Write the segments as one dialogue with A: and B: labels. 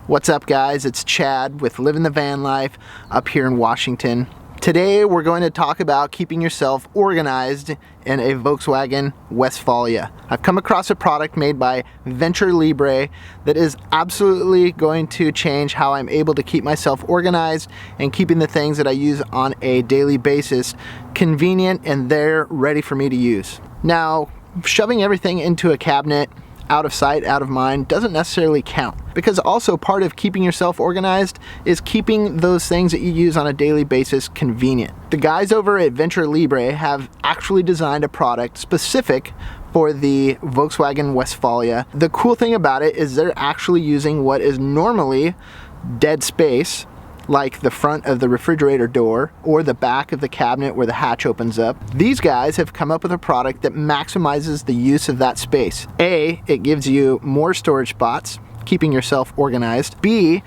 A: What's up, guys? It's Chad with Living the Van Life up here in Washington. Today we're going to talk about keeping yourself organized in a Volkswagen Westfalia. I've come across a product made by Venture Libre that is absolutely going to change how I'm able to keep myself organized and keeping the things that I use on a daily basis convenient and they're ready for me to use. Now, shoving everything into a cabinet out of sight, out of mind doesn't necessarily count, because also part of keeping yourself organized is keeping those things that you use on a daily basis convenient. The guys over at Venture Libre have actually designed a product specific for the Volkswagen Westfalia. The cool thing about it is they're actually using what is normally dead space, like the front of the refrigerator door or the back of the cabinet where the hatch opens up. These guys have come up with a product that maximizes the use of that space. A, it gives you more storage spots, keeping yourself organized. B,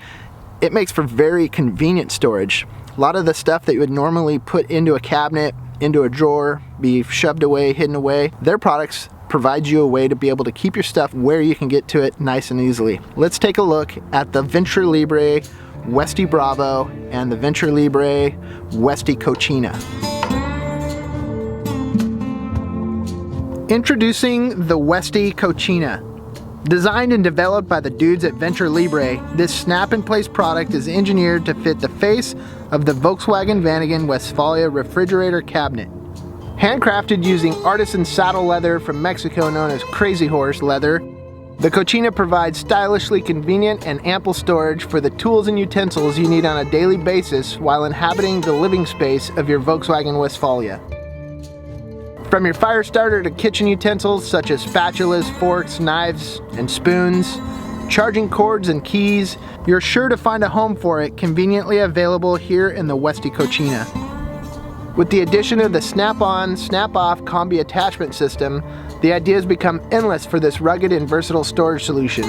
A: it makes for very convenient storage. A lot of the stuff that you would normally put into a cabinet, into a drawer, be shoved away, hidden away, their products provide you a way to be able to keep your stuff where you can get to it nice and easily. Let's take a look at the Venture Libre Westy Bravo and the Venture Libre Westy Cocina. Introducing the Westie Cocina. Designed and developed by the dudes at Venture Libre, this snap-in-place product is engineered to fit the face of the Volkswagen Vanagon Westfalia refrigerator cabinet. Handcrafted using artisan saddle leather from Mexico known as Crazy Horse leather, the Cocina provides stylishly convenient and ample storage for the tools and utensils you need on a daily basis while inhabiting the living space of your Volkswagen Westfalia. From your fire starter to kitchen utensils such as spatulas, forks, knives, and spoons, charging cords and keys, you're sure to find a home for it conveniently available here in the Westie Cocina. With the addition of the snap-on, snap-off combi attachment system, the ideas become endless for this rugged and versatile storage solution.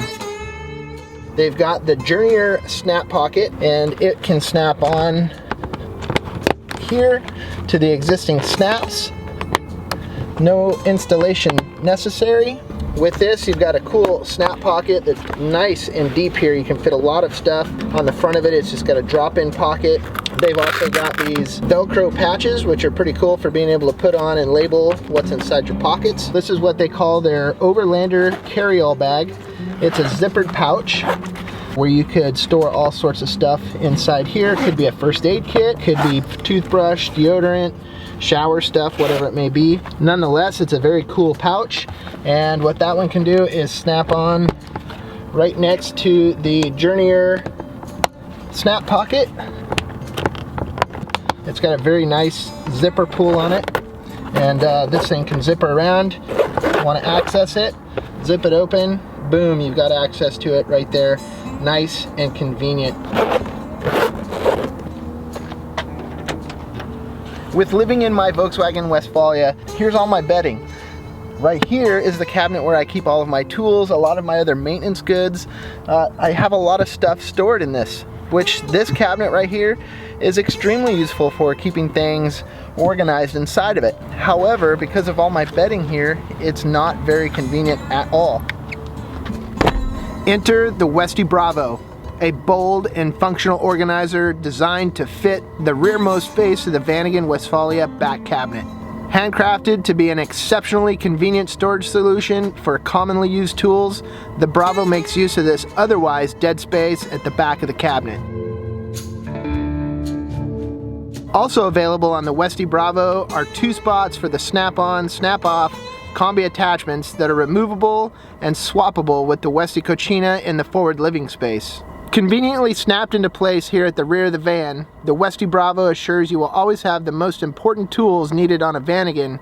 A: They've got the Journeyer snap pocket, and it can snap on here to the existing snaps. No installation necessary. With this, you've got a cool snap pocket that's nice and deep here. You can fit a lot of stuff. On the front of it, it's just got a drop-in pocket. They've also got these Velcro patches, which are pretty cool for being able to put on and label what's inside your pockets. This is what they call their Overlander carry-all bag. It's a zippered pouch where you could store all sorts of stuff inside here. Could be a first aid kit, could be toothbrush, deodorant, shower stuff, whatever it may be. Nonetheless, it's a very cool pouch, and what that one can do is snap on right next to the Journeyer snap pocket. It's got a very nice zipper pull on it, and this thing can zipper around. Want to access it, zip it open, boom, you've got access to it right there. Nice and convenient. With living in my Volkswagen Westfalia, here's all my bedding. Right here is the cabinet where I keep all of my tools, a lot of my other maintenance goods. I have a lot of stuff stored in this, which this cabinet right here is extremely useful for keeping things organized inside of it. However, because of all my bedding here, it's not very convenient at all. Enter the Westie Bravo, a bold and functional organizer designed to fit the rearmost face of the Vanagon Westfalia back cabinet. Handcrafted to be an exceptionally convenient storage solution for commonly used tools, the Bravo makes use of this otherwise dead space at the back of the cabinet. Also available on the Westie Bravo are 2 spots for the snap-on, snap-off combi attachments that are removable and swappable with the Westie Cocina in the forward living space. Conveniently snapped into place here at the rear of the van, the Westie Bravo assures you will always have the most important tools needed on a Vanagon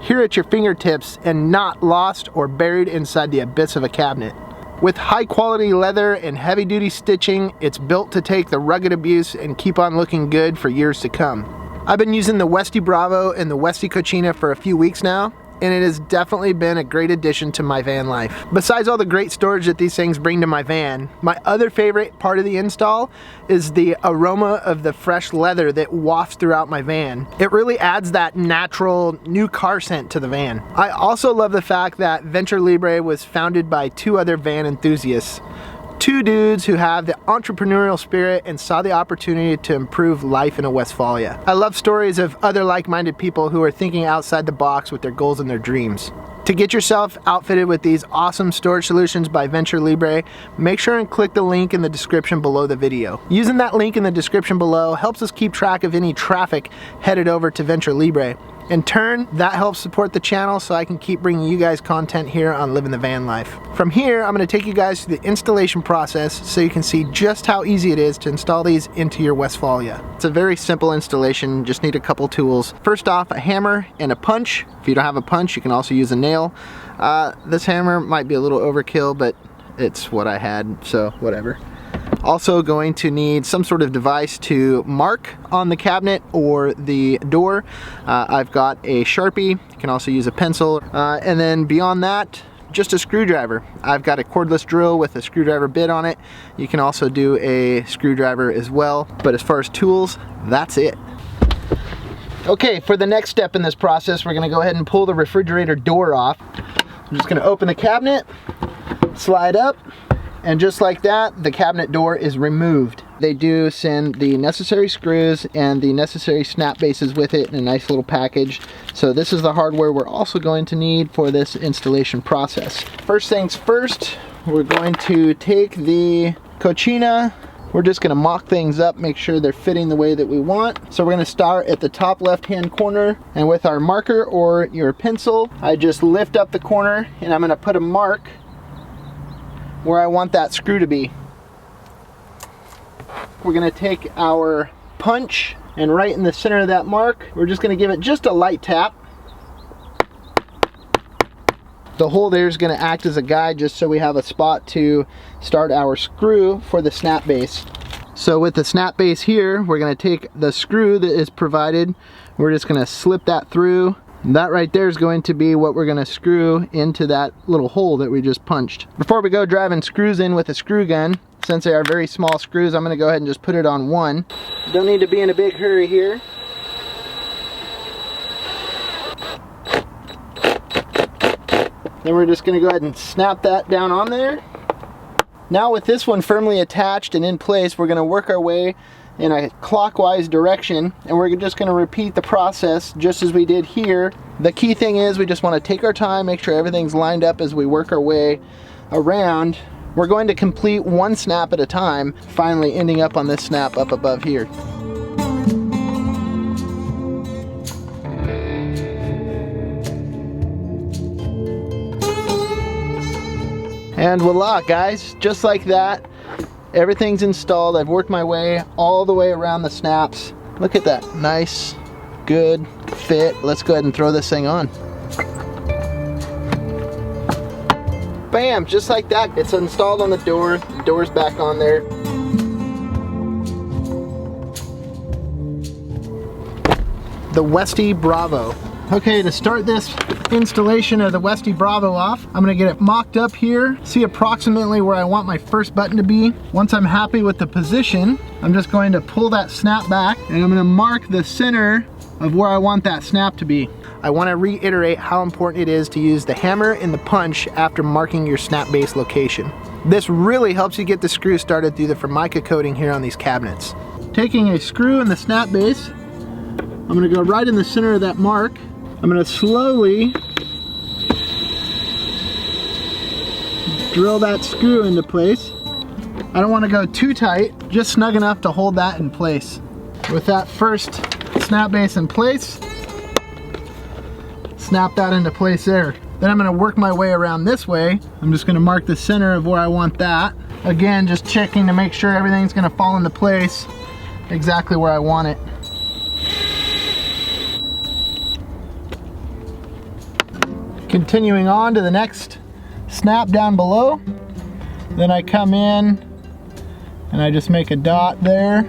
A: here at your fingertips and not lost or buried inside the abyss of a cabinet. With high quality leather and heavy duty stitching, it's built to take the rugged abuse and keep on looking good for years to come. I've been using the Westie Bravo and the Westie Cocina for a few weeks now, and it has definitely been a great addition to my van life. Besides all the great storage that these things bring to my van, my other favorite part of the install is the aroma of the fresh leather that wafts throughout my van. It really adds that natural new car scent to the van. I also love the fact that Venture Libre was founded by two other van enthusiasts, Two dudes who have the entrepreneurial spirit and saw the opportunity to improve life in a Westfalia. I love stories of other like-minded people who are thinking outside the box with their goals and their dreams. To get yourself outfitted with these awesome storage solutions by Venture Libre, make sure and click the link in the description below the video. Using that link in the description below helps us keep track of any traffic headed over to Venture Libre. In turn, that helps support the channel so I can keep bringing you guys content here on Living the Van Life. From here, I'm going to take you guys through the installation process so you can see just how easy it is to install these into your Westfalia. It's a very simple installation, just need a couple tools. First off, a hammer and a punch. If you don't have a punch, you can also use a nail. This hammer might be a little overkill, but it's what I had, so whatever. Also going to need some sort of device to mark on the cabinet or the door. I've got a Sharpie, you can also use a pencil, and then beyond that, just a screwdriver. I've got a cordless drill with a screwdriver bit on it. You can also do a screwdriver as well, but as far as tools, that's it. Okay, for the next step in this process, we're gonna go ahead and pull the refrigerator door off. I'm just gonna open the cabinet, slide up, and just like that, the cabinet door is removed. They do send the necessary screws and the necessary snap bases with it in a nice little package. So this is the hardware we're also going to need for this installation process. First things first, we're going to take the Cocina. We're just gonna mock things up, make sure they're fitting the way that we want. So we're gonna start at the top left-hand corner, and with our marker or your pencil, I just lift up the corner and I'm gonna put a mark where I want that screw to be. We're gonna take our punch and right in the center of that mark, we're just gonna give it just a light tap. The hole there is gonna act as a guide just so we have a spot to start our screw for the snap base. So with the snap base here, we're gonna take the screw that is provided, we're just gonna slip that through. That right there is going to be what we're going to screw into that little hole that we just punched. Before we go driving screws in with a screw gun, since they are very small screws, I'm going to go ahead and just put it on one. Don't need to be in a big hurry here. Then we're just going to go ahead and snap that down on there. Now with this one firmly attached and in place, we're going to work our way in a clockwise direction, and we're just going to repeat the process just as we did here. The key thing is we just want to take our time, make sure everything's lined up as we work our way around. We're going to complete one snap at a time, finally ending up on this snap up above here. And voila, guys, just like that, everything's installed. I've worked my way all the way around the snaps. Look at that, nice, good fit. Let's go ahead and throw this thing on. Bam, just like that. It's installed on the door. The door's back on there. The Westie Bravo. Okay, to start this installation of the Westie Bravo off, I'm gonna get it mocked up here, see approximately where I want my first button to be. Once I'm happy with the position, I'm just going to pull that snap back and I'm gonna mark the center of where I want that snap to be. I wanna reiterate how important it is to use the hammer and the punch after marking your snap base location. This really helps you get the screw started through the Formica coating here on these cabinets. Taking a screw in the snap base, I'm gonna go right in the center of that mark. I'm going to slowly drill that screw into place. I don't want to go too tight, just snug enough to hold that in place. With that first snap base in place, snap that into place there. Then I'm going to work my way around this way. I'm just going to mark the center of where I want that. Again, just checking to make sure everything's going to fall into place exactly where I want it. Continuing on to the next snap down below, then I come in and I just make a dot there.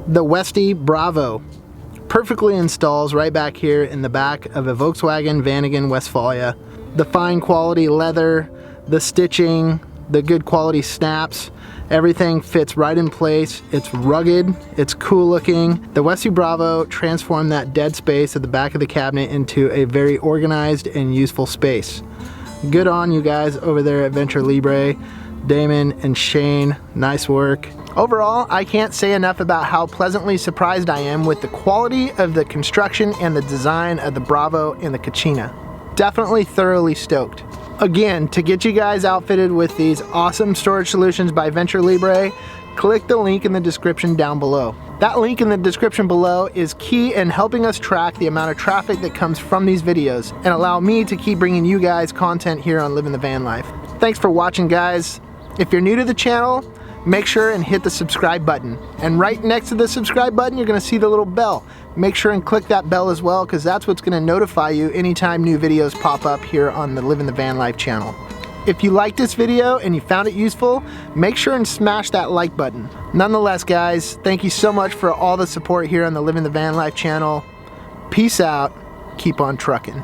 A: The Westie Bravo perfectly installs right back here in the back of a Volkswagen Vanagon Westfalia. The fine quality leather, the stitching, the good quality snaps, Everything fits right in place. It's rugged, it's cool looking. The Westie Bravo transformed that dead space at the back of the cabinet into a very organized and useful space. Good on you guys over there at Venture Libre. Damon and Shane, nice work. Overall, I can't say enough about how pleasantly surprised I am with the quality of the construction and the design of the Bravo and the Kachina. Definitely thoroughly stoked. Again, to get you guys outfitted with these awesome storage solutions by Venture Libre, click the link in the description down below. That link in the description below is key in helping us track the amount of traffic that comes from these videos and allow me to keep bringing you guys content here on Living the Van Life. Thanks for watching, guys. If you're new to the channel, make sure and hit the subscribe button. And right next to the subscribe button, you're gonna see the little bell. Make sure and click that bell as well, because that's what's gonna notify you anytime new videos pop up here on the Living the Van Life channel. If you liked this video and you found it useful, make sure and smash that like button. Nonetheless, guys, thank you so much for all the support here on the Living the Van Life channel. Peace out, keep on trucking.